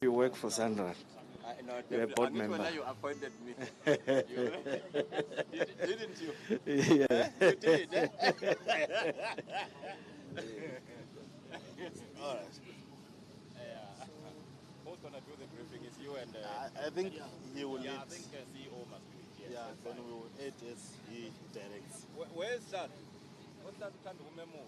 You work for SANRAL. You're a board member. You appointed me. Didn't you? Yeah. You did. All right. Who's going to do the briefing? Is you and... I think he will lead. I think CEO must do it. Yeah, then we will aid as he directs. Where's that? What's that kind of memo?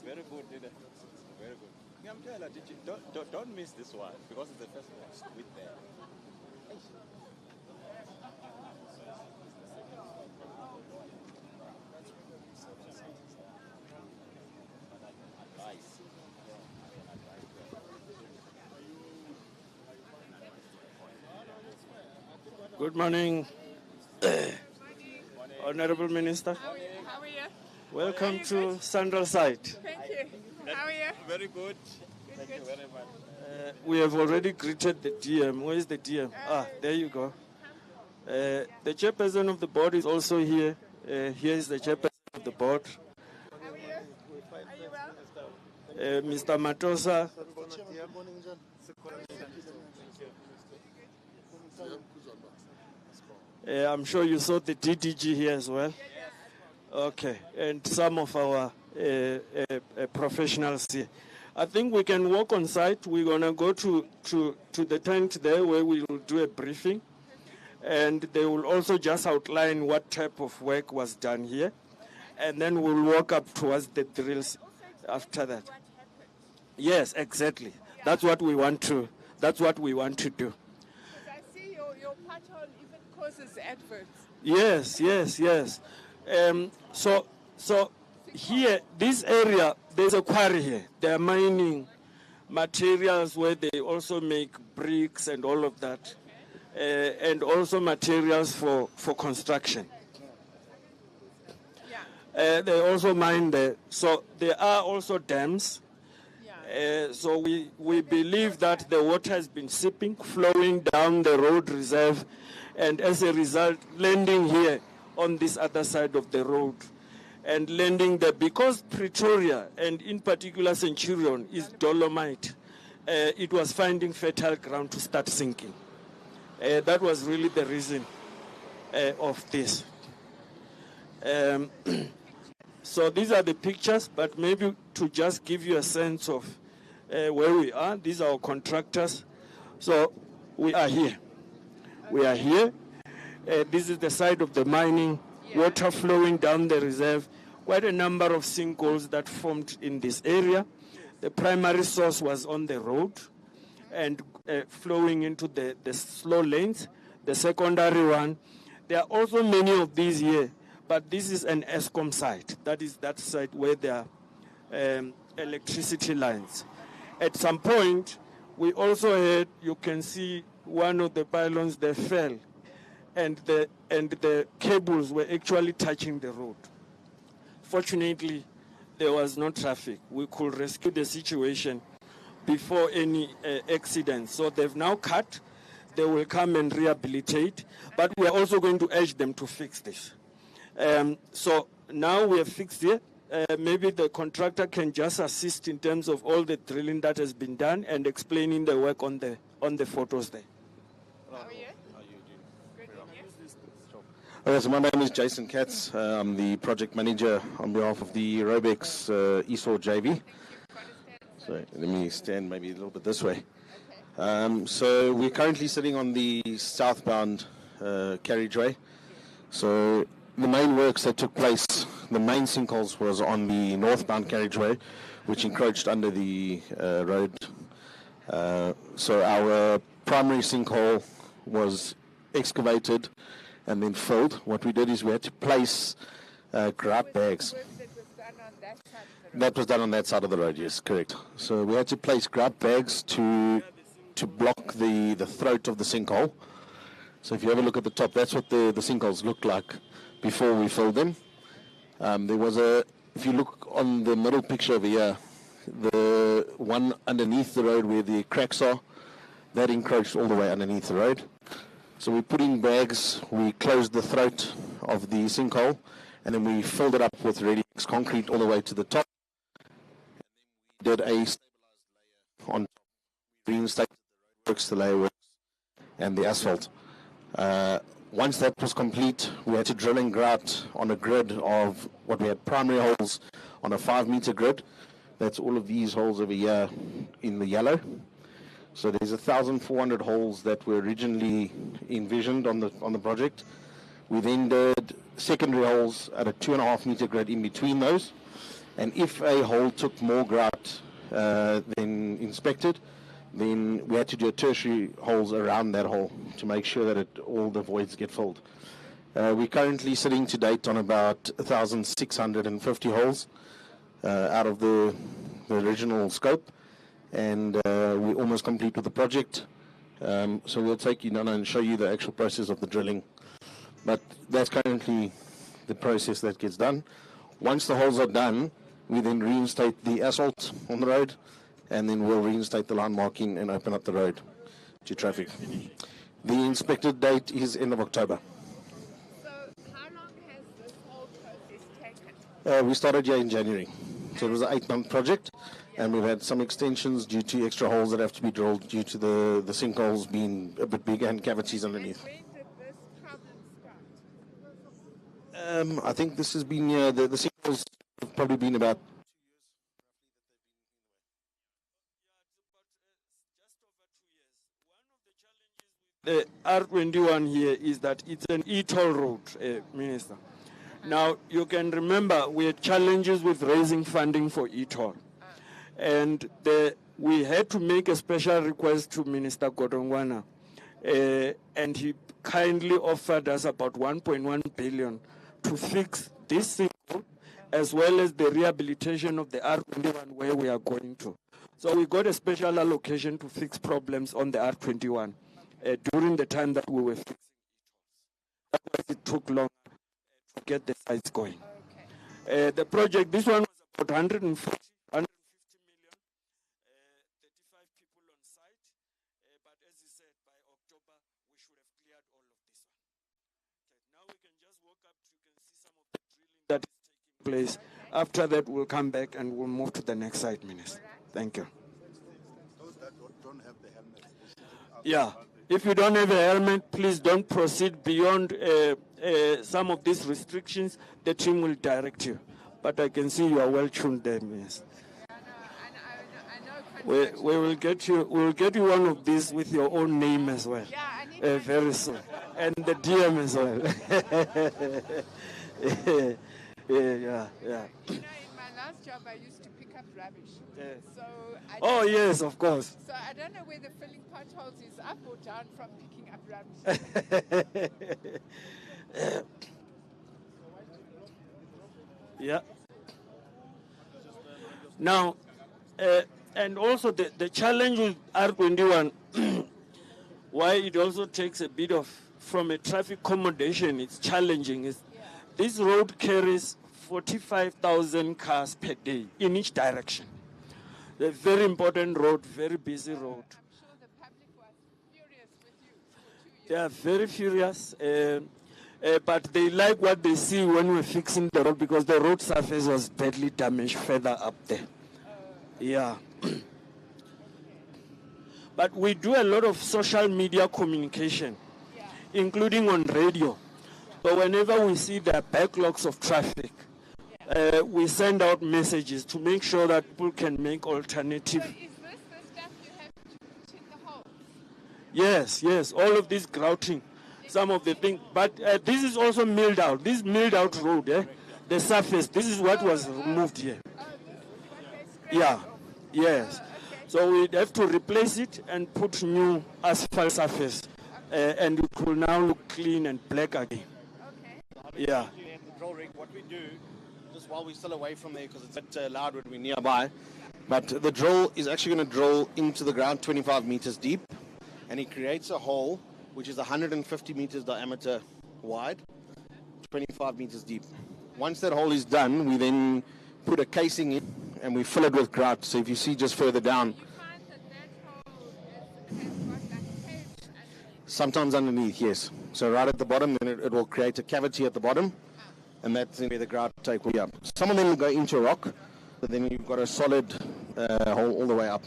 Very good, didn't it? Very good. Don't miss this one because it's the first one with there. Good morning, Honorable Minister. How are you? Welcome to SANRAL site. Thank you. How are you? Very good. Thank you very much. We have already greeted the DM. Where is the DM? There you go. The chairperson of the board is also here. Here is the chairperson of the board. How are you? Are you well? Mr. Matosa. I'm sure you saw the DDG here as well. Okay, and some of our professionals here. I think we can walk on site. We're going to go to the tent there where we will do a briefing. And they will also just outline what type of work was done here. And then we'll walk up towards the drills after that. Yes, exactly. That's what we want to do. Because I see your pothole even causes adverts. Yes. So here, this area, there's a quarry here. They are mining materials where they also make bricks and all of that, and also materials for construction. Yeah. They also mine there. So there are also dams. So we believe that the water has been seeping, flowing down the road reserve, and as a result, landing here on this other side of the road. And landing there, because Pretoria, and in particular Centurion, is dolomite, it was finding fertile ground to start sinking. That was really the reason of this. So these are the pictures, but maybe to just give you a sense of where we are. These are our contractors. So we are here. This is the side of the mining, water flowing down the reserve, quite a number of sinkholes that formed in this area. The primary source was on the road and flowing into the slow lanes. The secondary one, there are also many of these here, but this is an ESCOM site. That is that site where there are electricity lines. At some point, we also had, you can see one of the pylons, they fell, and the cables were actually touching the road. Fortunately, there was no traffic. We could rescue the situation before any accident. So they've now cut. They will come and rehabilitate, but we are also going to urge them to fix this. So now we have fixed it. Maybe the contractor can just assist in terms of all the drilling that has been done and explaining the work on the photos there. How are you? Okay, so my name is Jason Katz. I'm the project manager on behalf of the Robex ESOR JV. So let me stand maybe a little bit this way. So we're currently sitting on the southbound carriageway. So the main works that took place, the main sinkholes was on the northbound carriageway, which encroached under the road. So our primary sinkhole was excavated and then filled. What we did is we had to place grout bags. That was done on that side of the road, yes, correct. So we had to place grout bags to block the throat of the sinkhole. So if you have a look at the top, that's what the sinkholes looked like before we filled them. There was if you look on the middle picture over here, the one underneath the road where the cracks are, that encroached all the way underneath the road. So we put in bags, we closed the throat of the sinkhole, and then we filled it up with ready-mix concrete all the way to the top. And then we did a stabilized layer on top. We reinstated the roadworks, the layer works, and the asphalt. Once that was complete, we had to drill and grout on a grid of what we had primary holes on a 5-meter grid. That's all of these holes over here in the yellow. So there's 1,400 holes that were originally envisioned on the project. We then did secondary holes at a 2.5-meter grid in between those. And if a hole took more grout than inspected, then we had to do tertiary holes around that hole to make sure that all the voids get filled. We're currently sitting to date on about 1,650 holes out of the original scope, and we're almost complete with the project. So we'll take you down and show you the actual process of the drilling. But that's currently the process that gets done. Once the holes are done, we then reinstate the asphalt on the road, and then we'll reinstate the line marking and open up the road to traffic. The inspected date is end of October. So how long has this whole process taken? We started here in January. So it was an 8-month project, and we've had some extensions due to extra holes that have to be drilled due to the sinkholes being a bit bigger and cavities underneath. And when did this problem start? I think this has been, the sinkholes have probably been about the R21 here is that it's an e-toll road, Minister. Now, you can remember we had challenges with raising funding for e-toll. And we had to make a special request to Minister Gauteng, and he kindly offered us about 1.1 billion to fix this sinkhole, as well as the rehabilitation of the R21 where we are going to. So we got a special allocation to fix problems on the R21 during the time that we were fixing it. Otherwise, it took long to get the sites going. Okay. The project, this one was about 150 million, 35 people on site. But as you said, by October, we should have cleared all of this one. Okay, now we can just walk up, you can see some of the drilling that is taking place. After that, we'll come back and we'll move to the next site, Minister. Thank you. Those that don't have the helmet. Yeah. If you don't have a helmet, please don't proceed beyond some of these restrictions. The team will direct you. But I can see you are well tuned there, Miss. I know. We will get you. We will get you one of these with your own name as well. Yeah, I need very soon, and the DM as well. yeah. You know, in my last job, I used to pick up rubbish. Yes. So I Oh don't know- yes, of course. So I don't know whether filling potholes is up or down from picking up rubbish. Yeah. Now, and also the challenge with R21, why it also takes a bit of, from a traffic accommodation, it's challenging, is this road carries 45,000 cars per day in each direction. A very important road, very busy road. I'm sure the public was furious with you for 2 years. They are very furious, but they like what they see when we're fixing the road, because the road surface was badly damaged further up there. Yeah. But we do a lot of social media communication, including on radio. So whenever we see the backlogs of traffic, we send out messages to make sure that people can make alternative. So is this the stuff you have to put in the holes? Yes, all of this grouting, some of the things. But this is also milled out. This milled out road, the surface, this is what was removed here. Oh, this is what they scraped Yeah, off. yes. Okay. So we have to replace it and put new asphalt surface and it will now look clean and black again. Okay. Yeah. The drill rig, what we do, just while we're still away from there, because it's a bit loud when we're nearby, but the drill is actually going to drill into the ground 25 meters deep, and it creates a hole which is 150 meters diameter wide, 25 meters deep. Once that hole is done, we then put a casing in and we fill it with grout. So if you see just further down, You find that hole has got like a cage underneath. sometimes underneath, yes. So right at the bottom, then it will create a cavity at the bottom, and that's where the grout take will be up. Some of them will go into rock, but then you've got a solid hole all the way up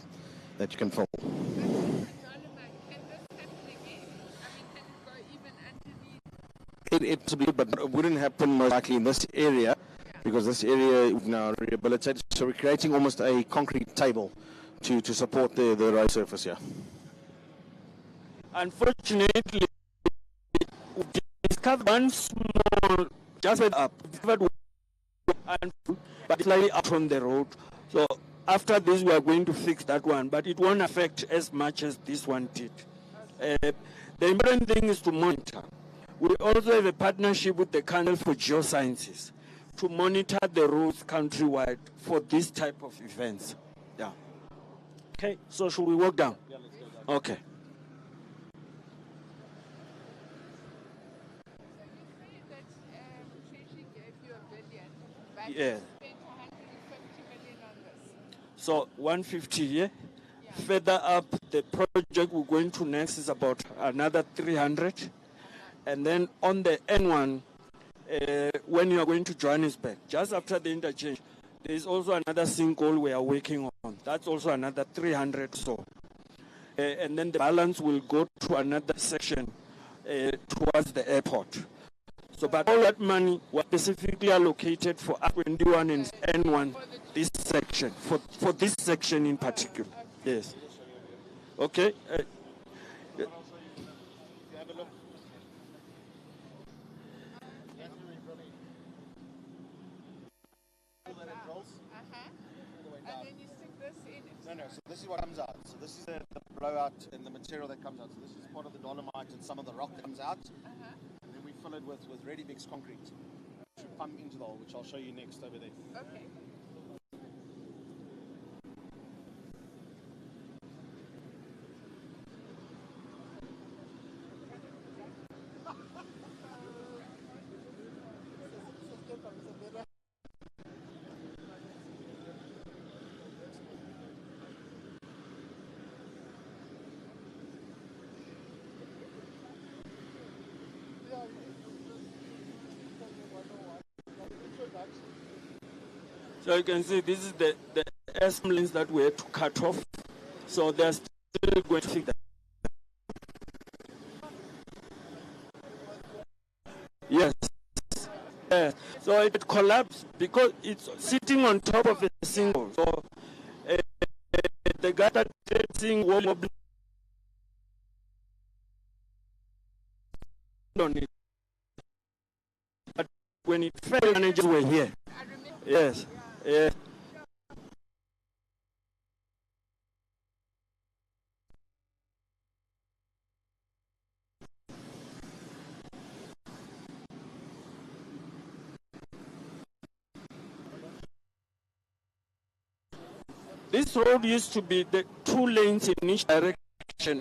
that you can fill. Can this happen again? I mean, can it go even underneath? It possibly, but it wouldn't happen most likely in this area, because this area is now rehabilitated. So we're creating almost a concrete table to support the road surface here. Unfortunately, we discovered one small, just up, discovered one, but slightly out on the road. So after this, we are going to fix that one, but it won't affect as much as this one did. The important thing is to monitor. We also have a partnership with the Council for Geosciences to monitor the roads countrywide for this type of events. Yeah. Okay, so should we walk down? Yeah, let's go down. Okay. So you say that Creecy gave you $1 billion, but Yeah. you spent 150 million on this. So 150 here. Further up, the project we're going to next is about another 300. And then on the N1, when you are going to Johannesburg, just after the interchange, there is also another sinkhole we are working on. That's also another 300 so. And then the balance will go to another section towards the airport. So, but all that money was specifically allocated for R21 and N1, this section, for this section in particular. Yes. Okay. And then you stick this in it. No, so this is what comes out. So this is the blowout and the material that comes out. So this is part of the dolomite and some of the rock that comes out. And then we fill it with ready mix concrete. To pump into the hole, which I'll show you next over there. Okay. So you can see this is the assemblies that we had to cut off. So they're still going to fix that. Yes. Yeah. So it collapsed because it's sitting on top of a sinkhole. So the guy that seeing wobbly on it. But when it fell, managers were here. Yes. Yes. This road used to be the 2 lanes in each direction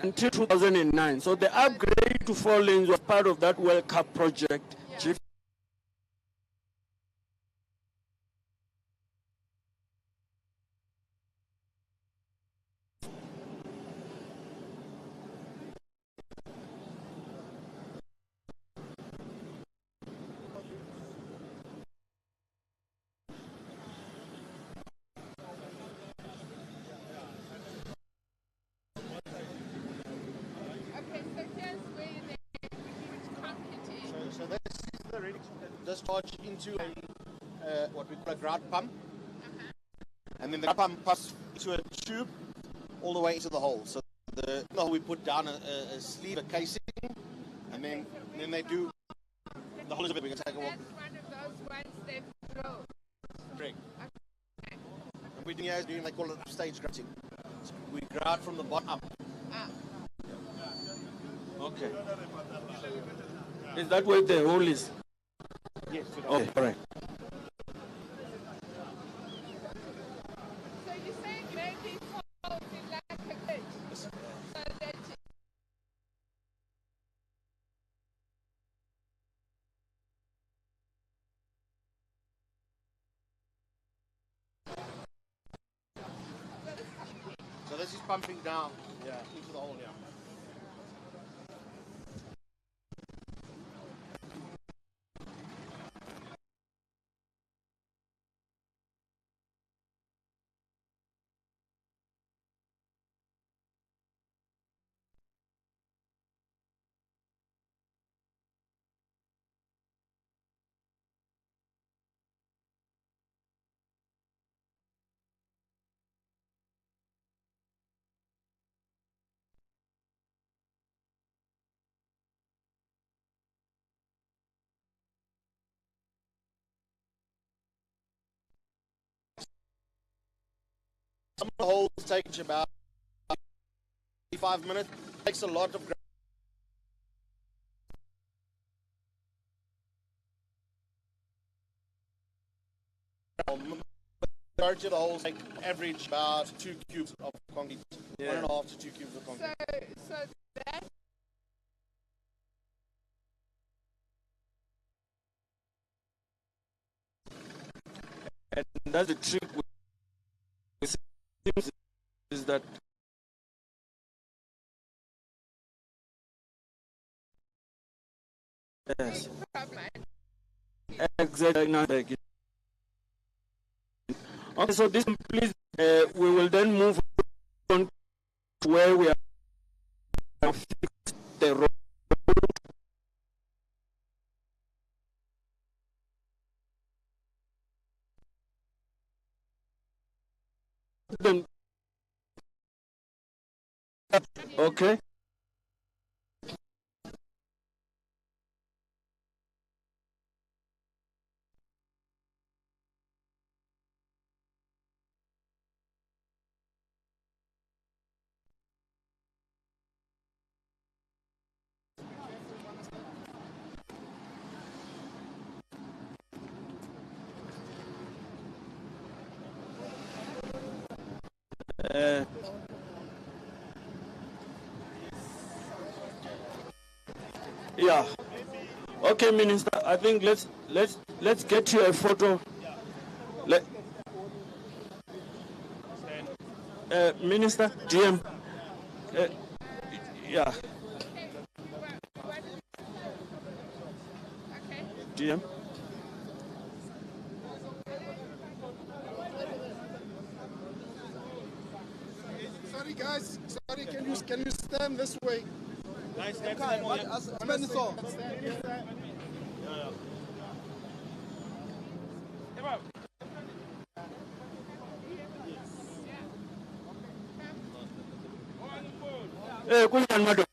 until 2009. So the upgrade to 4 lanes was part of that World Cup project. Okay, so here's where they put concrete in. So this is the ready discharge into what we call a grout pump. And then the grout pump passes into a tube all the way into the hole. So the hole we put down a sleeve, a casing, and then they do the whole of it. We can take a walk. That's one of those ones they've drilled. Correct. And we're doing, they call it stage grouting. So we grout from the bottom up. Okay. Is that where the hole is? Yes. Okay, all right. So you're saying maybe falls in like a glitch? So that So this is pumping down, into the hole, yeah. Some of the holes take about 5 minutes. It takes a lot of majority of the holes take average about 2 cubes of concrete. 1.5 to 2 cubes of concrete. so that And that's the trick with is that yes, exactly. Not like it. Okay, so this please, we will then move on to where we are fixed the road. Then, okay. Yeah. Okay, Minister. I think let's get you a photo. Let, Minister, GM. Yeah, okay. GM. Sorry guys, sorry, can you stand this way? Guys, Kunjani madam?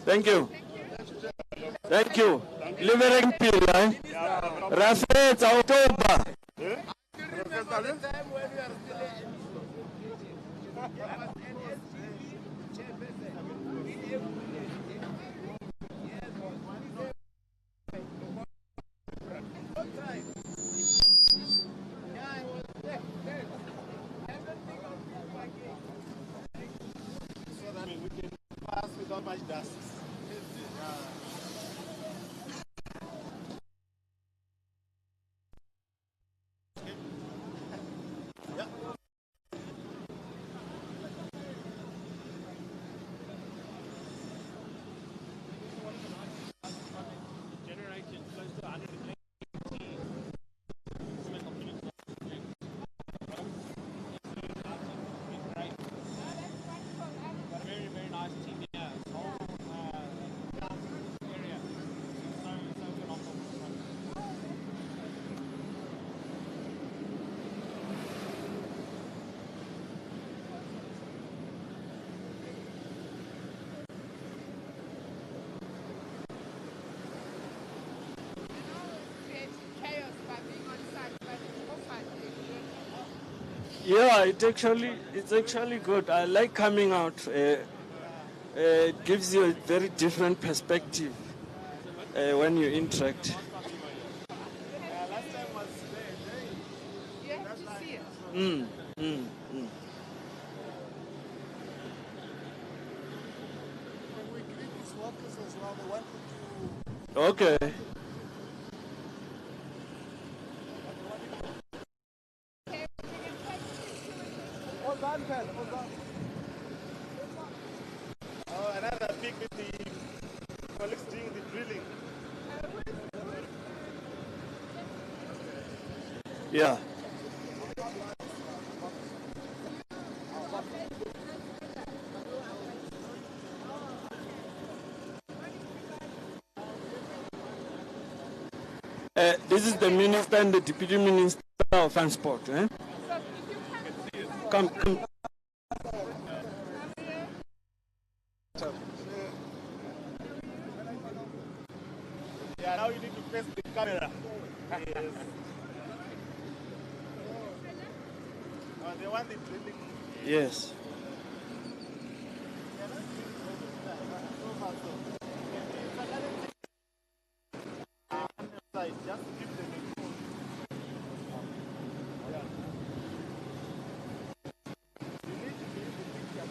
Thank you. Thank you. Living Pila. Rafet October. We can pass without much dust. Yeah, it's actually good. I like coming out. It gives you a very different perspective when you interact. Last time was there. You have to see it. Mm, mm, mm. Can we greet these workers as well? They wanted to. Okay. Hold on, pen. Hold on. Oh, another pig with the colleagues doing the drilling. Yeah. This is the minister and the deputy minister of transport. Eh? Come, come. Yeah, now you need to face the camera. Yes. Oh, they want the drilling. Yes. Just keep them informed. You need to be the picture.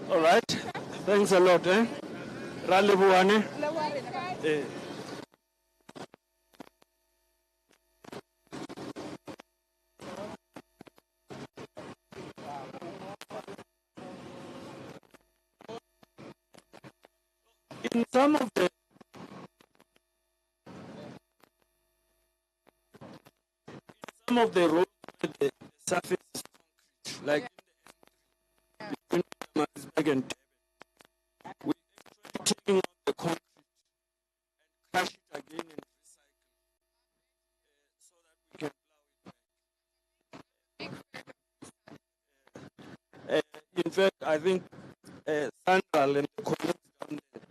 All right. Thanks a lot. Eh? Rally buwane. Eh. In some of the roads, the surface is concrete, like in Johannesburg and Durban. We actually taking out the concrete and crush it again and recycle so that we can plow it back. In fact, I think SANRAL and the colleagues down there,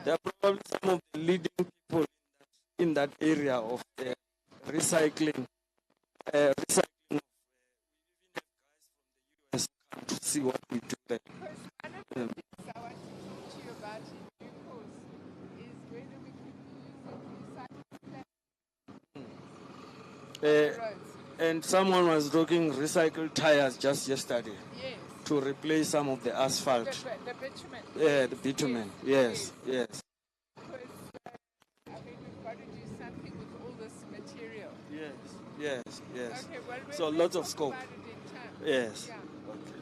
they are probably some of the leading people in that area of recycling. Recycling. We even have guys from the US come to see what we do there. Because one of the things I want to talk to you about in due course is whether we could be using recycling roads. And someone was talking recycled tires just yesterday Yes. to replace some of the asphalt. The bitumen. Yeah, the bitumen. Yes, yes. Because, we've got to do something with all this material. Yes, yes, yes. Okay, well, So let's lots of talk scope. about it in time. Yes. Yeah. Okay.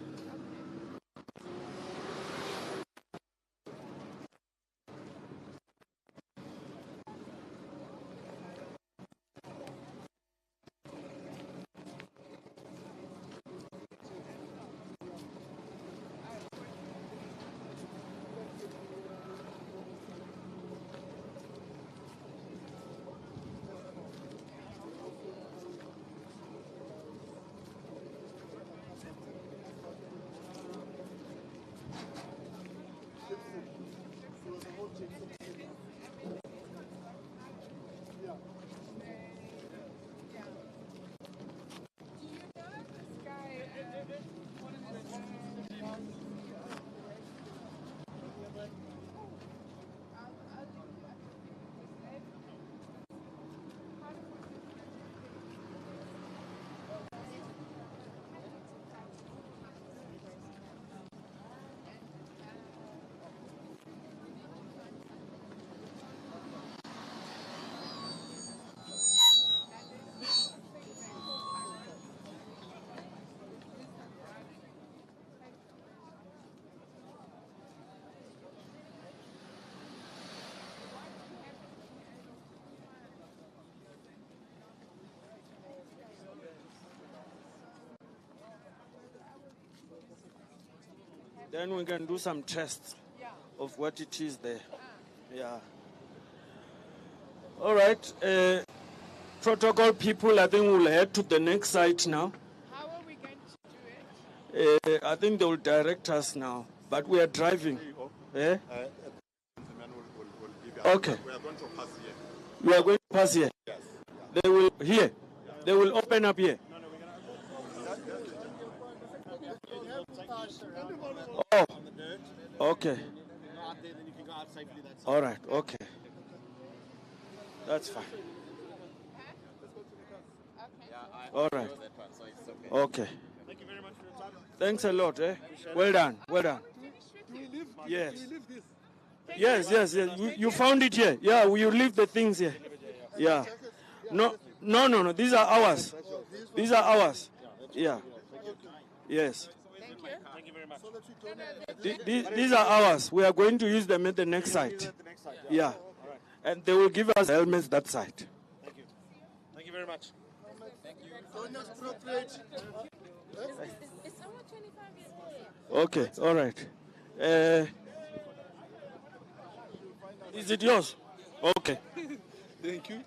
Then we can do some tests Yeah. of what it is there. Yeah. All right. Protocol people, I think we'll head to the next site now. How are we going to do it? I think they will direct us now, but we are driving. Eh? Okay. We are going to pass here. We are going to pass here. Yes. They will here. They will open up here. Oh. Okay. All right. Okay. That's fine. All right. Okay. Thank you very much for your time. Thanks a lot. Eh? Well done. Well done. Do we leave? Yes. Do we leave this? Yes. Yes. Yes. You found it here. Yeah. You leave the things here. Yeah. No. No. No. No. These are ours. These are ours. Yeah. Yes. Thank you. Thank you very much. These are ours. We are going to use them at the next site. Yeah. And they will give us helmets that side. Thank you. Thank you very much. It's over 25 years. Okay. All right. Is it yours? Okay. Thank you.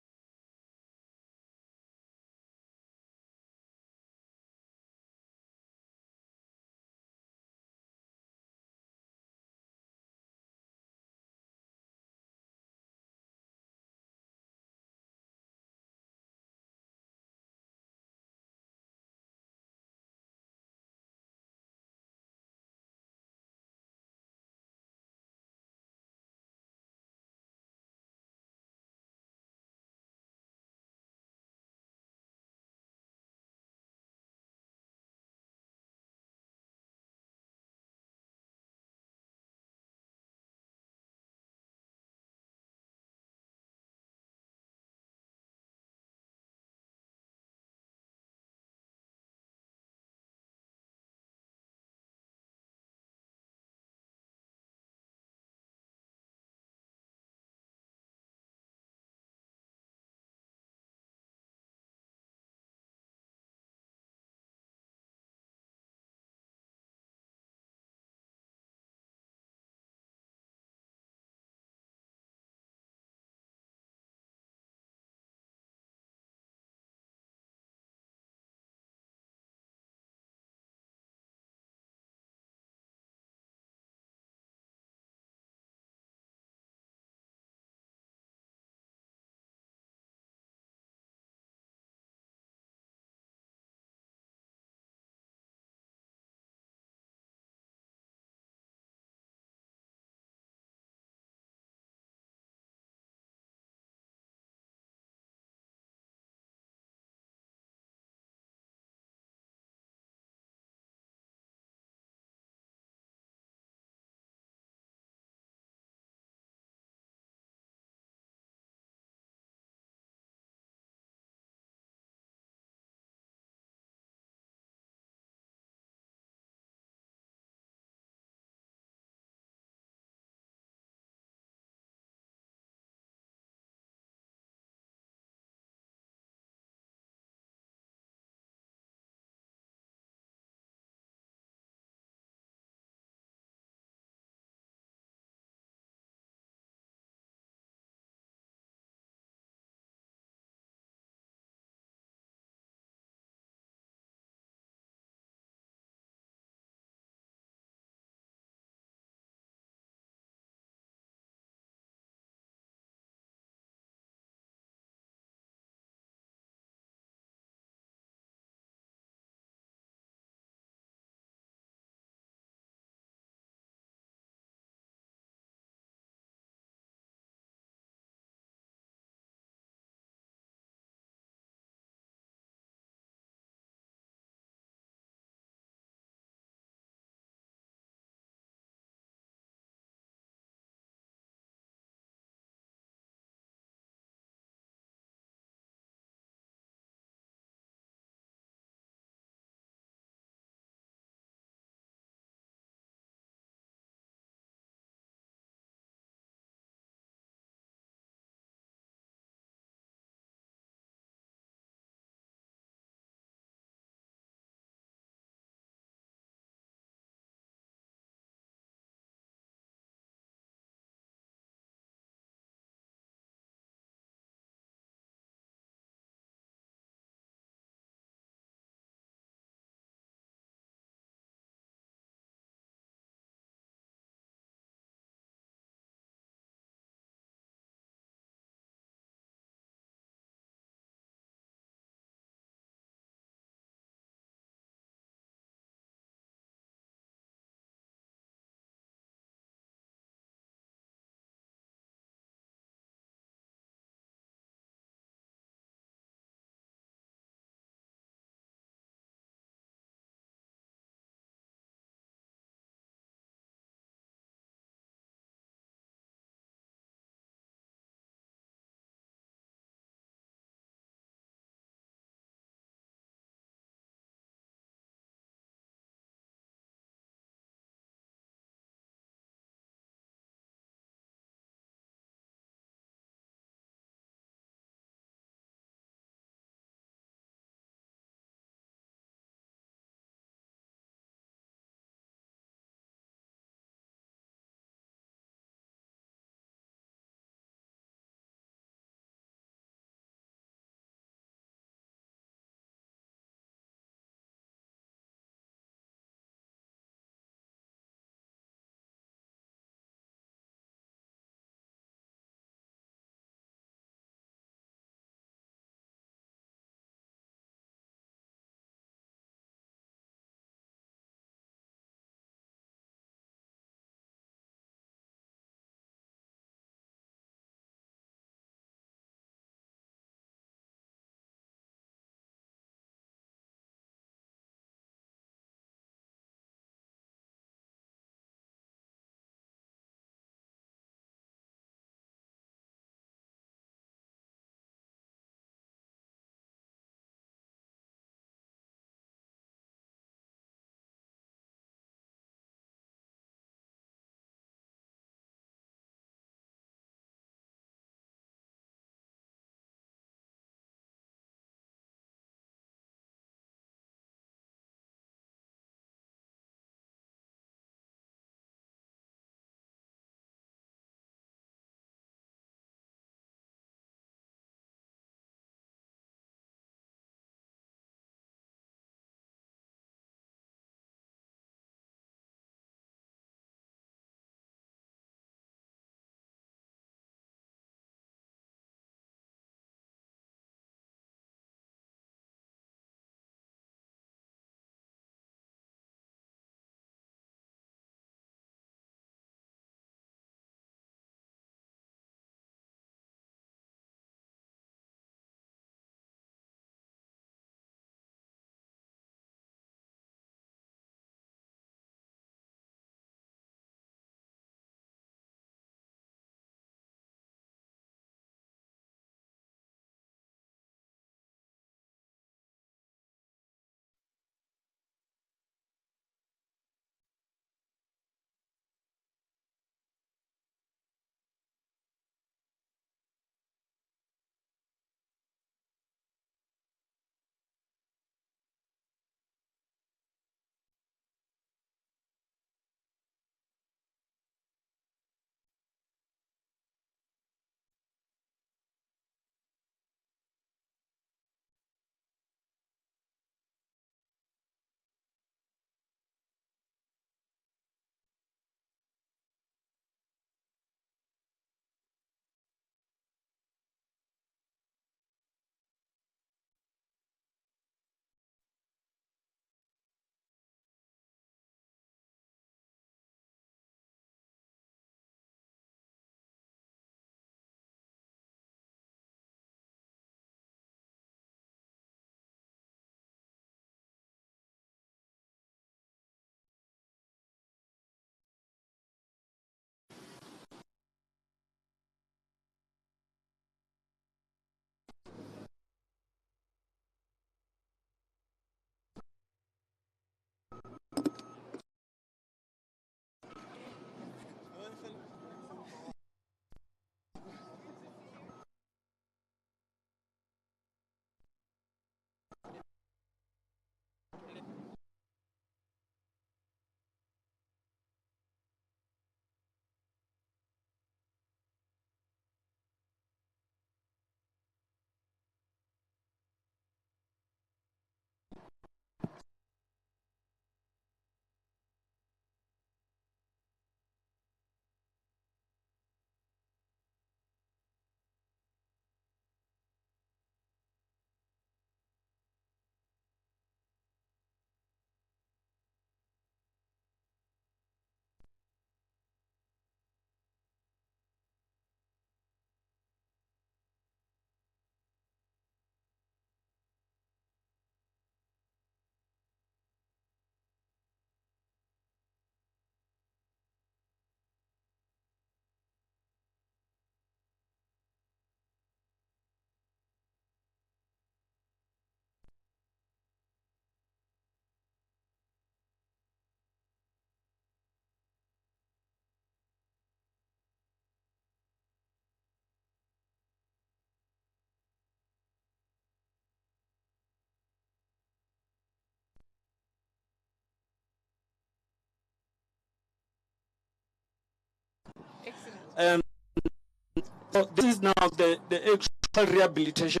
So this is now the actual rehabilitation.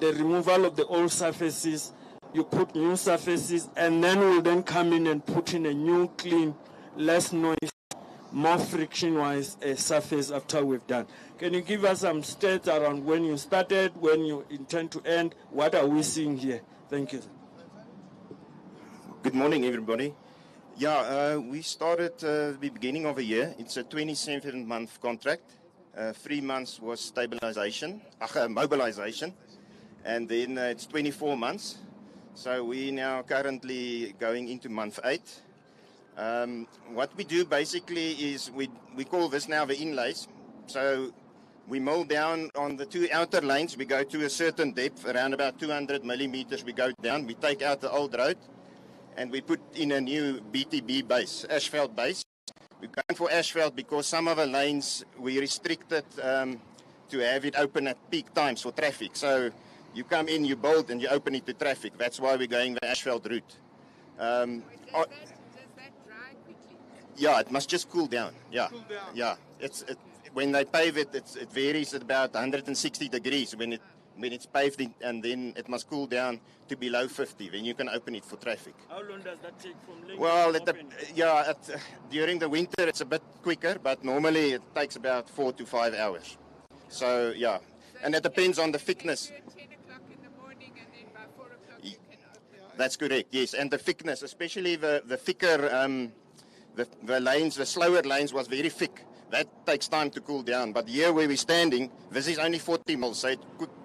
The removal of the old surfaces, you put new surfaces, and then we'll then come in and put in a new, clean, less noise, more friction-wise surface after we've done. Can you give us some stats around when you started, when you intend to end? What are we seeing here? Thank you. Good morning, everybody. Yeah, we started the beginning of a year. It's a 27-month contract. 3 months was stabilization, mobilization, and then it's 24 months. So we're now currently going into month 8. What we do basically is we call this now the inlays. So we mill down on the 2 outer lanes. We go to a certain depth, around about 200 millimeters. We go down. We take out the old road, and we put in a new BTB base, asphalt base. We're going for asphalt because some of the lanes we restricted to have it open at peak times for traffic. So you come in, you build, and you open it to traffic. That's why we're going the asphalt route. Does that dry quickly? Yeah, it must just cool down. Yeah, Cool down. yeah. When they pave it, it varies at about 160 degrees when it's paved, and then it must cool down to below 50. Then you can open it for traffic. How long does that take from Hlengwa Well, to open? during the winter it's a bit quicker, but normally it takes about 4 to 5 hours. So yeah, and it depends on the thickness. Do it 10 o'clock in the morning, and then by 4 o'clock you can open. That's correct, yes. And the thickness, especially the thicker, the lanes, the slower lanes was very thick. That takes time to cool down. But here where we're standing, this is only 40 mils, so it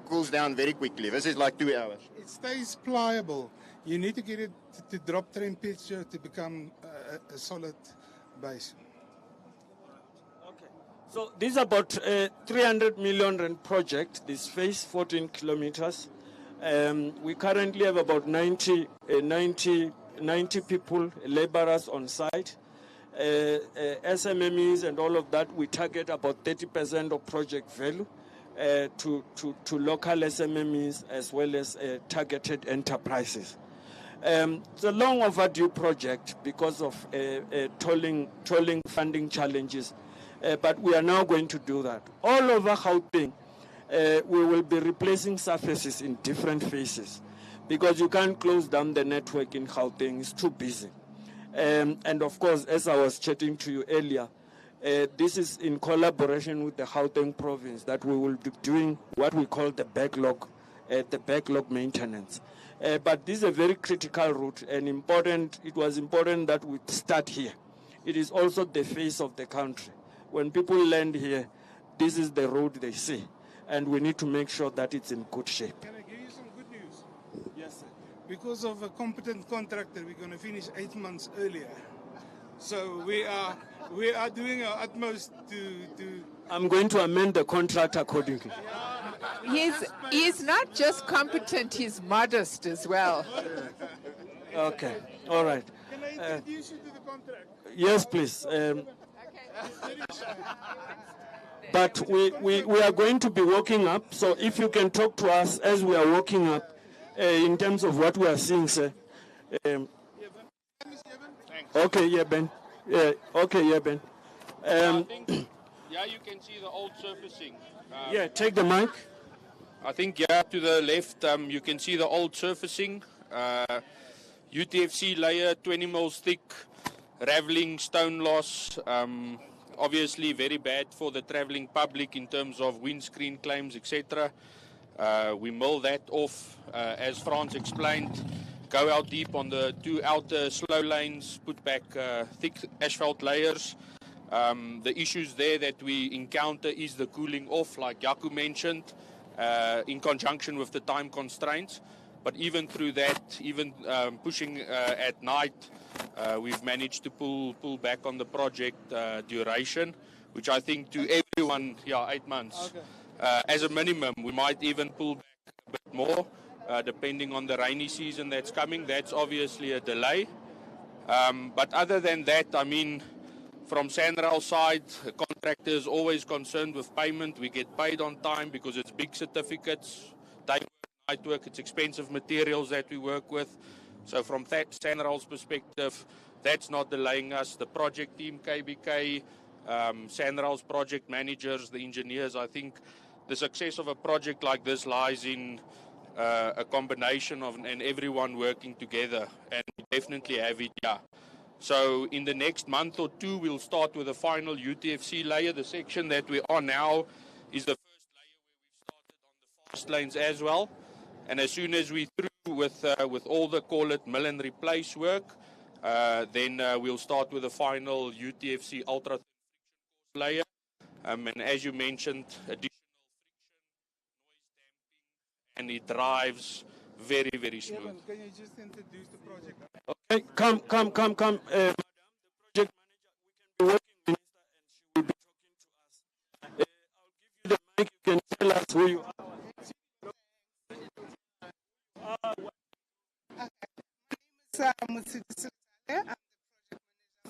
cools down very quickly. This is like 2 hours. It stays pliable. You need to get it to drop temperature to become a solid base. Okay. So this is about a 300 million rand project, this phase, 14 kilometers. We currently have about 90 people, laborers on site. SMMEs and all of that, we target about 30% of project value to local SMMEs as well as targeted enterprises. It's a long overdue project because of tolling funding challenges, but we are now going to do that. All over Gauteng, we will be replacing surfaces in different phases because you can't close down the network in Gauteng, it's too busy. And of course, as I was chatting to you earlier, this is in collaboration with the Gauteng province that we will be doing what we call the backlog maintenance. But this is a very critical route and important. It was important that we start here. It is also the face of the country. When people land here, this is the road they see, and we need to make sure that it's in good shape. Can I give you some good news? Yes, sir. Because of a competent contractor, we're going to finish 8 months earlier. So we are doing our utmost to I'm going to amend the contract accordingly. He's not just competent, he's modest as well. Okay, all right. Can I introduce you to the contract? Yes, please. But we are going to be working up, so if you can talk to us as we are working up in terms of what we are seeing, sir. Okay, yeah, Ben. Okay, yeah, Ben. I think, yeah, you can see the old surfacing. Yeah, take the mic. I think, yeah, to the left, you can see the old surfacing. UTFC layer, 20 mils thick, raveling, stone loss. Obviously very bad for the traveling public in terms of windscreen claims, etc. We mill that off, as Frans explained, go out deep on the 2 outer slow lanes, put back thick asphalt layers. The issues there that we encounter is the cooling off, like Yaku mentioned, in conjunction with the time constraints. But even through that, even pushing at night, we've managed to pull back on the project duration, which I think to everyone, 8 months. Okay. As a minimum, we might even pull back a bit more, depending on the rainy season that's coming. That's obviously a delay. But other than that, I mean, from SANRAL side, the contractor is always concerned with payment. We get paid on time because it's big certificates, day work, night work, it's expensive materials that we work with. So from that SANRAL's perspective, that's not delaying us. The project team, KBK, SANRAL's project managers, the engineers, I think the success of a project like this lies in a combination of and everyone working together, and we definitely have it, yeah. So in the next month or two, we'll start with the final UTFC layer. The section that we are now is the first layer where we've started on the fast lanes as well. And as soon as we're through with all the, call it, mill and replace work, then we'll start with the final UTFC ultra thin friction course layer. And as you mentioned, additional friction, noise damping, and it drives very, very smooth. Evan, can you just introduce the project? Okay, come. Madam, the project manager, we can be working, Minister, and she will be talking to us. I'll give you the mic, you can tell us who you are. I'm the project manager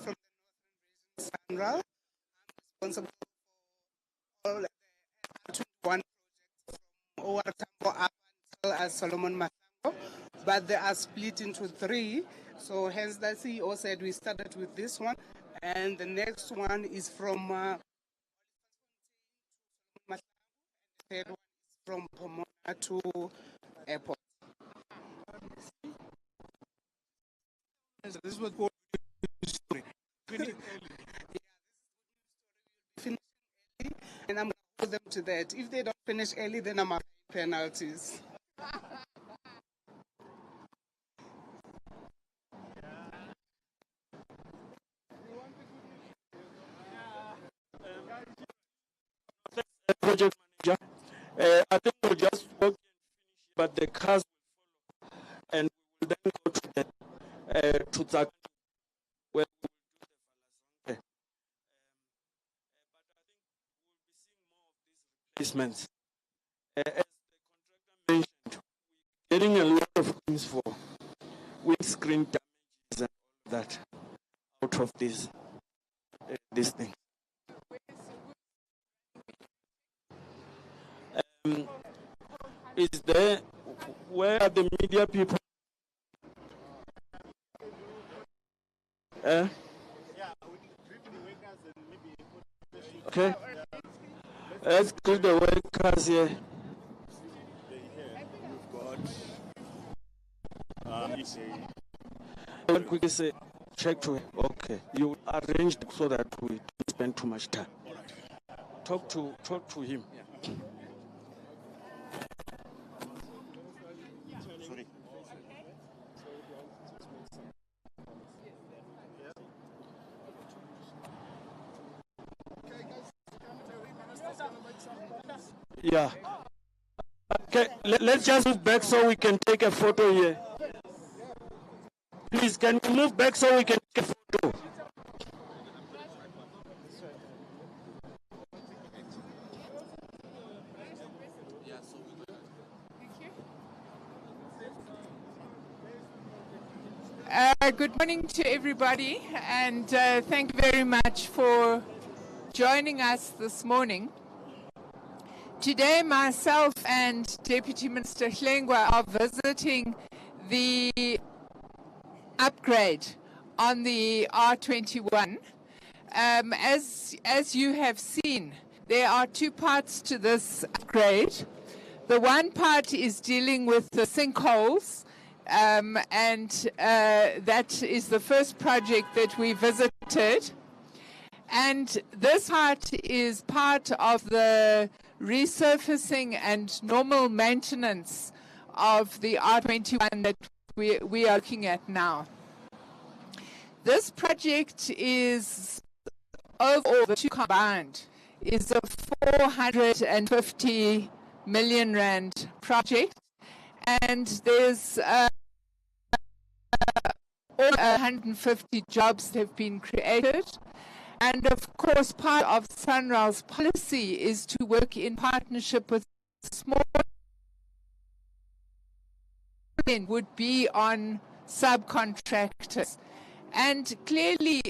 from the Northern Region, SANRAL. I'm responsible for all the R21 projects from OR Tambo up until Solomon Masango, but they are split into 3. So hence the CEO said we started with this one, and the next one is from Masango, and the third one is from Pomona to Airport. This is what called story. Finish early. Finish early, and I'm going to hold them to that. If they don't finish early, then I'm going to pay penalties. Project manager, I think we'll just work and finish, but the cars will follow, and we will then go to the to that where we will do the Vala Zonke. But I think we'll be seeing more of these replacements. As the contractor mentioned, we're getting a lot of things for windscreen damages and all that out of this thing. Is there, where are the media people? Okay. Let's greet the workers here. What quickly say, check to him. Okay. You arranged so that we don't spend too much time. Talk to him. Sorry. Yeah. Okay, let's just move back so we can take a photo here. Please, can you move back so we can take a photo? Good morning to everybody, and thank you very much for joining us this morning. Today, myself and Deputy Minister Hlengwa are visiting the upgrade on the R21. As you have seen, there are 2 parts to this upgrade. The one part is dealing with the sinkholes, and that is the first project that we visited. And this part is part of the resurfacing and normal maintenance of the R21 that we are looking at now. This project is overall, the two combined is a 450 million rand project, and there's all 150 jobs that have been created. And of course, part of SANRAL's policy is to work in partnership with small would be on subcontractors. And clearly,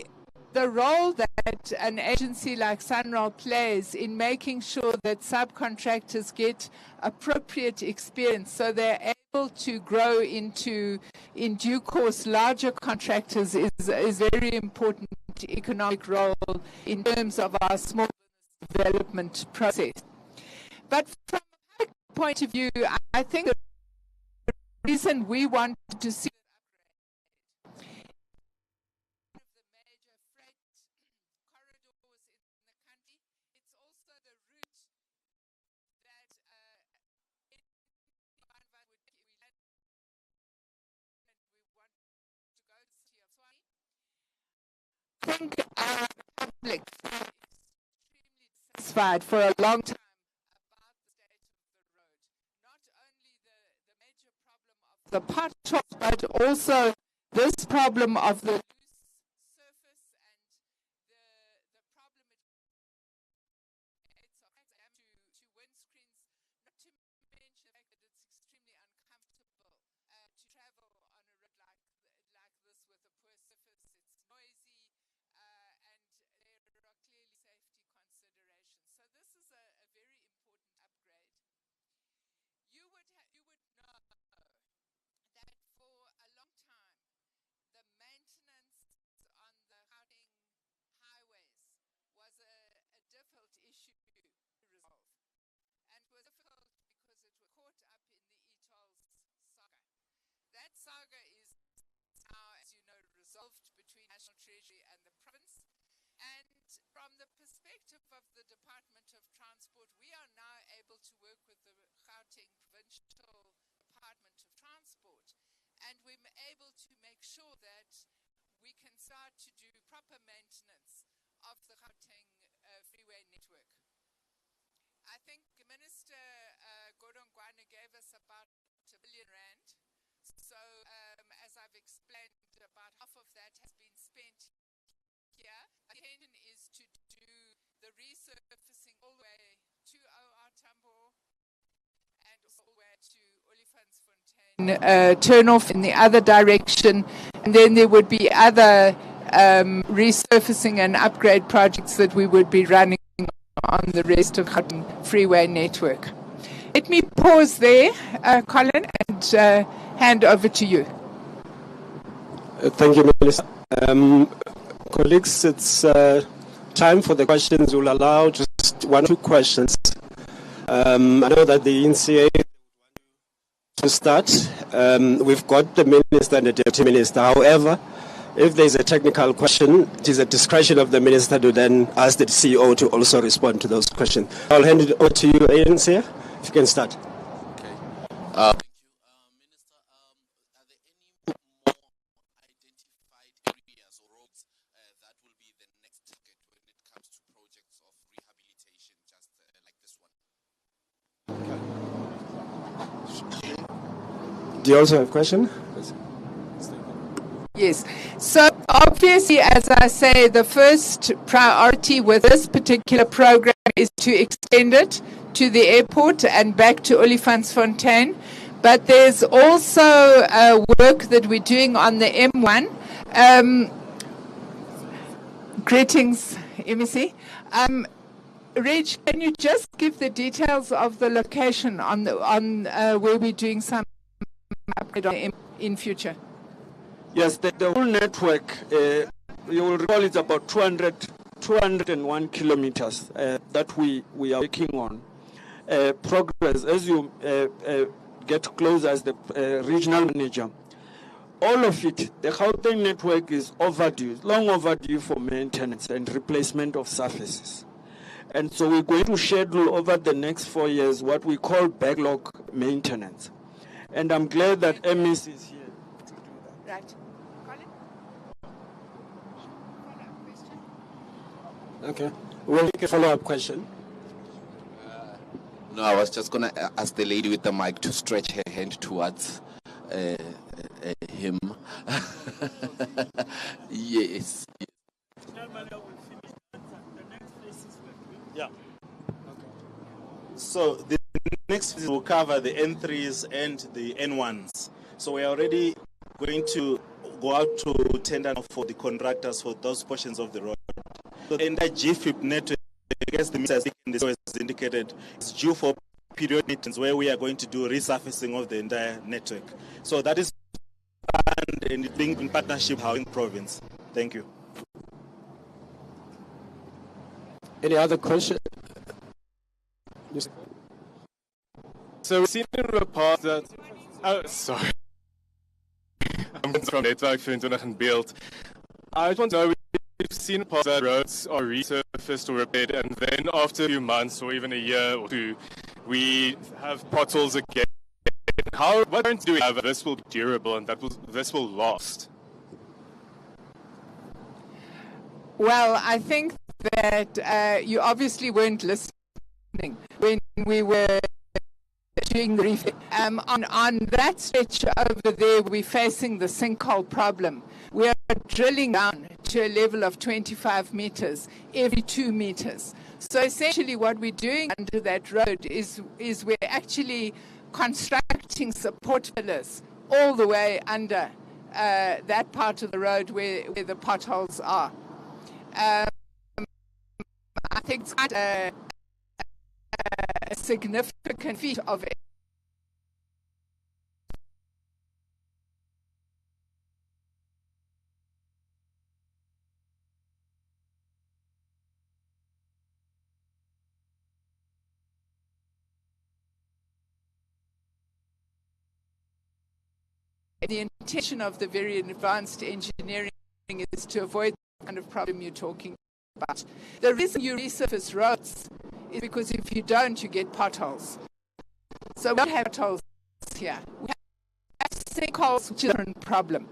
the role that an agency like SANRAL plays in making sure that subcontractors get appropriate experience so they're able to grow into, in due course, larger contractors is very important economic role in terms of our small business development process. But from a point of view, I think the reason we want to see I think our public is extremely satisfied for a long time about the state of the road. Not only the major problem of the potholes, but also this problem of the loose surface and the problem it creates of to windscreens, not to mention the fact that it's extremely uncomfortable to travel on a road like this with a poor surface. It's noisy. And there are clearly safety considerations. So this is a very important upgrade. You would know that for a long time, the maintenance on the Gauteng highways was a difficult issue to resolve. And it was difficult because it was caught up in the e-tolls saga. That saga is now, as you know, resolved between National Treasury and the province. And from the perspective of the Department of Transport, we are now able to work with the Gauteng Provincial Department of Transport, and we're able to make sure that we can start to do proper maintenance of the Gauteng freeway network. I think Minister Godongwana gave us about R1 billion. So, as I've explained, about half of that has been spent here. The intention is to do the resurfacing all the way to OR Tambo and also all the way to Olifantsfontein, turn off in the other direction, and then there would be other resurfacing and upgrade projects that we would be running on the rest of the freeway network. Let me pause there, Colin, and hand over to you. Thank you, Minister. Colleagues, it's time for the questions. We'll allow just 1 or 2 questions. I know that the NCA to start. We've got the Minister and the Deputy Minister. However, if there's a technical question, it is a discretion of the Minister to then ask the CEO to also respond to those questions. I'll hand it over to you, ANC, if you can start. Okay. Thank you. Minister, are there any more identified areas or roads that will be the next target when it comes to projects of rehabilitation, just like this one? Do you also have a question? Yes. So obviously, as I say, the first priority with this particular program is to extend it to the airport and back to Olifantsfontein. But there's also work that we're doing on the M1. Greetings, MEC. Reg, can you just give the details of the location on where we're doing some upgrade in future? Yes, the whole network, you will recall it's about 201 kilometers that we are working on. Progress, as you get closer as the regional manager, all of it, the Gauteng network is overdue, long overdue for maintenance and replacement of surfaces. And so we're going to schedule over the next 4 years what we call backlog maintenance. And I'm glad that MS is here to do that. Right. Colin? Okay. We'll take a follow-up question. No, I was just going to ask the lady with the mic to stretch her hand towards him. Yes. Yeah. So the next will cover the N3s and the N1s. So we are already going to go out to tender for the contractors for those portions of the road. So the entire GFIP network, I guess the minister has indicated, is due for period meetings where we are going to do resurfacing of the entire network. So that is planned and being in partnership with Housing Province. Thank you. Any other questions? So we've seen in the past that... Oh, sorry. I'm from Network 24 and Build. I just want to know, we've seen in the past that roads are resurfaced or repaired, and then after a few months or even a year or two, we have potholes again. What do we have this will be durable and this will last? Well, I think that you obviously weren't listening when we were doing the review. On that stretch over there, we're facing the sinkhole problem. We are drilling down to a level of 25 meters every 2 meters. So essentially what we're doing under that road is we're actually constructing support pillars all the way under that part of the road where the potholes are. I think it's quite a significant feat of it. The intention of the very advanced engineering is to avoid the kind of problem you're talking about. The reason you resurface roads is because if you don't, you get potholes. So we don't have potholes here. We have sinkholes, which is a different problem.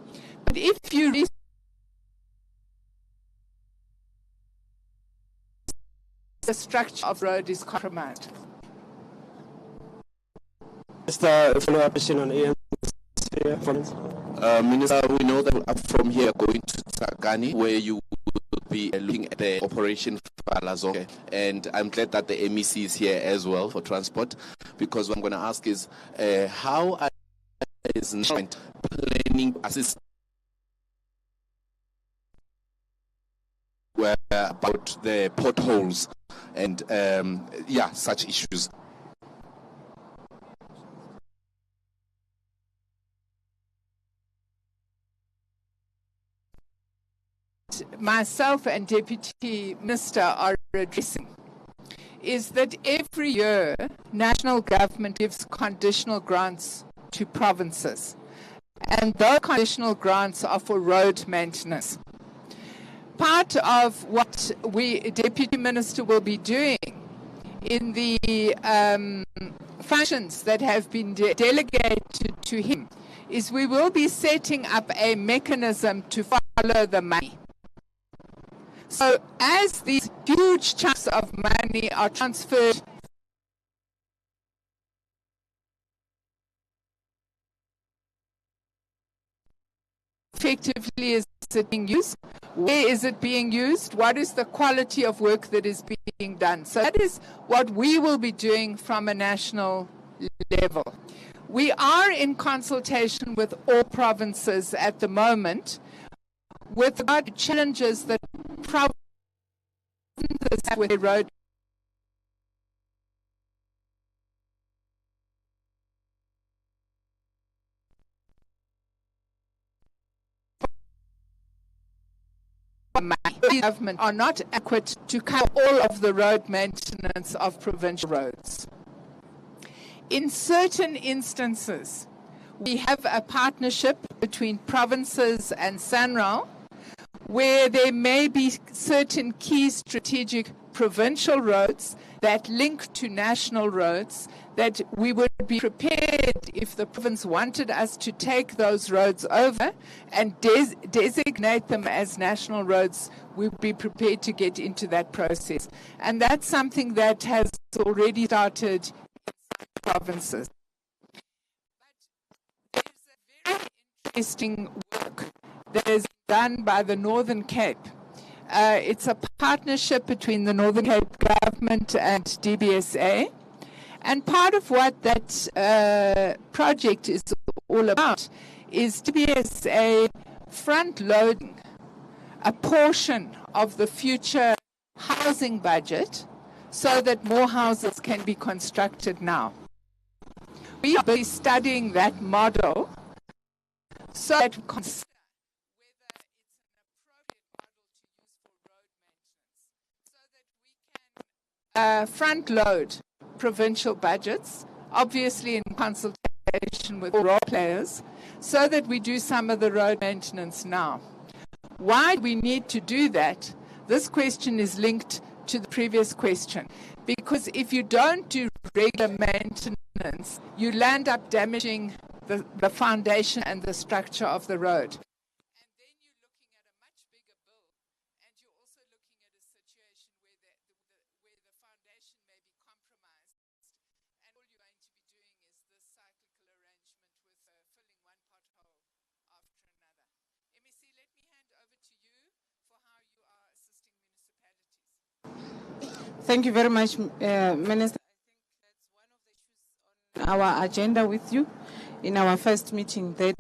But if you the structure of the road is compromised. Mr. Follow-up question on AM. Minister, we know that up from here going to Tsakani, where you will be looking at the operation Vala Zonke. And I'm glad that the MEC is here as well for transport, because what I'm going to ask is how is planning assist about the potholes and such issues. Myself and Deputy Minister are addressing is that every year national government gives conditional grants to provinces, and those conditional grants are for road maintenance. Part of what Deputy Minister will be doing in the functions that have been delegated to him is we will be setting up a mechanism to follow the money. So as these huge chunks of money are transferred effectively, is it being used? Where is it being used? What is the quality of work that is being done? So that is what we will be doing from a national level. We are in consultation with all provinces at the moment with regard to challenges that provinces have with their road. Government are not adequate to cover all of the road maintenance of provincial roads. In certain instances, we have a partnership between provinces and SANRAL, where there may be certain key strategic provincial roads that link to national roads that we would be prepared if the province wanted us to take those roads over and designate them as national roads. We'd be prepared to get into that process. And that's something that has already started in provinces. But there's a very interesting work that is done by the Northern Cape. It's a partnership between the Northern Cape government and DBSA. And part of what that project is all about is DBSA front-loading a portion of the future housing budget so that more houses can be constructed now. We are busy studying that model so that we consider whether it's an appropriate model to use for road maintenance so that we can front-load provincial budgets, obviously in consultation with all role players, so that we do some of the road maintenance now. Why do we need to do that? This question is linked to the previous question. Because if you don't do regular maintenance, you land up damaging the foundation and the structure of the road. And then you're looking at a much bigger bill, and you're also looking at a situation where the foundation may be compromised, and all you're going to be doing is this cyclical arrangement with filling one pothole after another. MEC, let me hand over to you for how you are assisting municipalities. Thank you very much, Minister. I think that's one of the issues on our agenda with you in our first meeting, that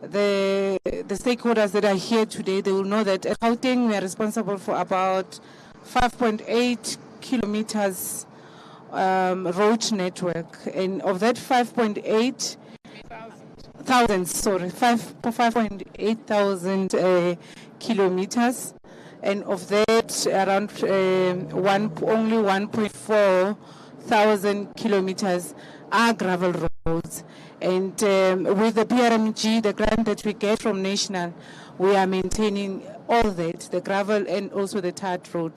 the stakeholders that are here today, they will know that at Gauteng we are responsible for about 5.8 kilometers road network, and of that 5.8 thousand kilometers, and of that around only 1.4 thousand kilometers are gravel roads. And with the PRMG, the grant that we get from National, we are maintaining all that, the gravel and also the tarred road.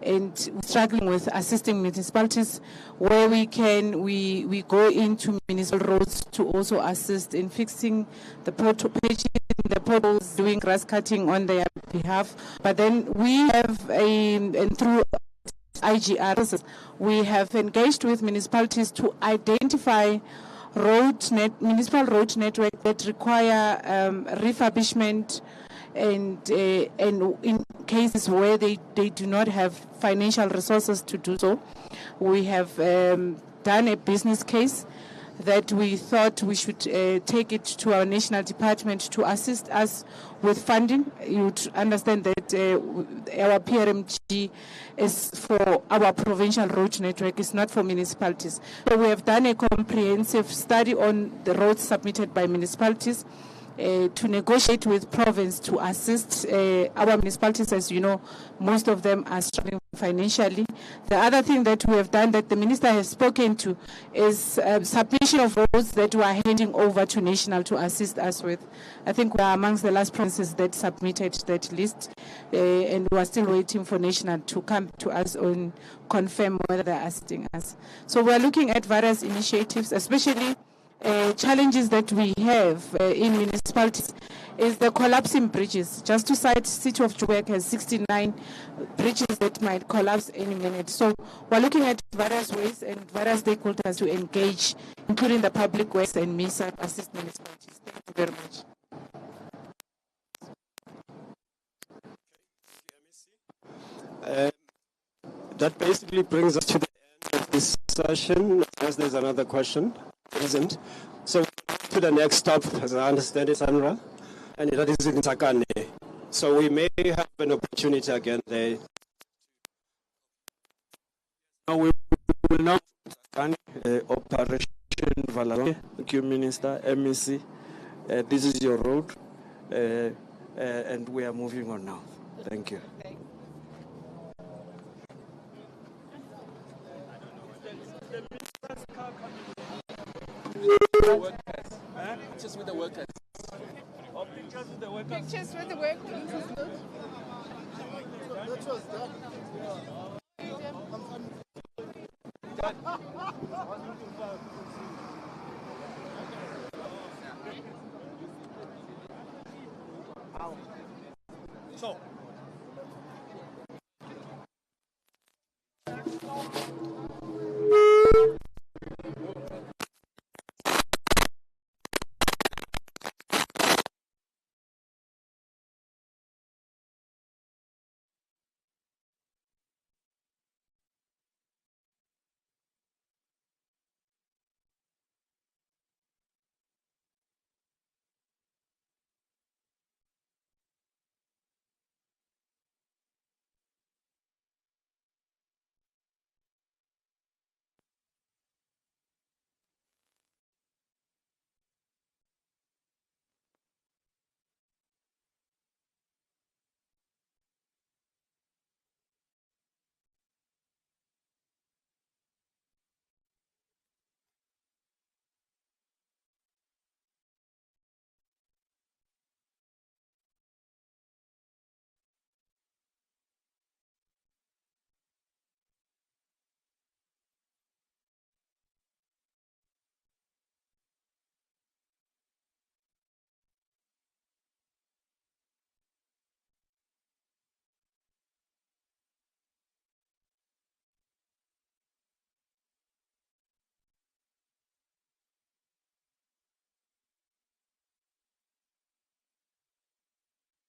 And struggling with assisting municipalities where we can, we go into municipal roads to also assist in fixing the potholes, doing grass cutting on their behalf. But then we have and through IGRs, we have engaged with municipalities to identify municipal road network that require refurbishment, and in cases where they do not have financial resources to do so, we have done a business case that we thought we should take it to our national department to assist us with funding. You would understand that our PRMG is for our provincial road network, it's not for municipalities. So we have done a comprehensive study on the roads submitted by municipalities to negotiate with province to assist our municipalities. As you know, most of them are struggling financially. The other thing that we have done that the minister has spoken to is submission of roads that we are handing over to National to assist us with. I think we are amongst the last provinces that submitted that list, and we are still waiting for National to come to us and confirm whether they are assisting us. So we are looking at various initiatives, especially challenges that we have in municipalities is the collapsing bridges. Just to cite, City of Joburg has 69 bridges that might collapse any minute. So we're looking at various ways and various stakeholders to engage, including the public works and MISA assist municipalities. Thank you very much. That basically brings us to the end of this session, unless there's another question. Isn't. So to the next stop, as I understand it, SANRAL, and that is in Sakane. So we may have an opportunity again there. Now we will now Operation Vala Zonke. Thank you, Minister, MEC. This is your road, and we are moving on now. Thank you. Pictures with the workers. Pictures with the workers. Pictures with the workers. That was done. So,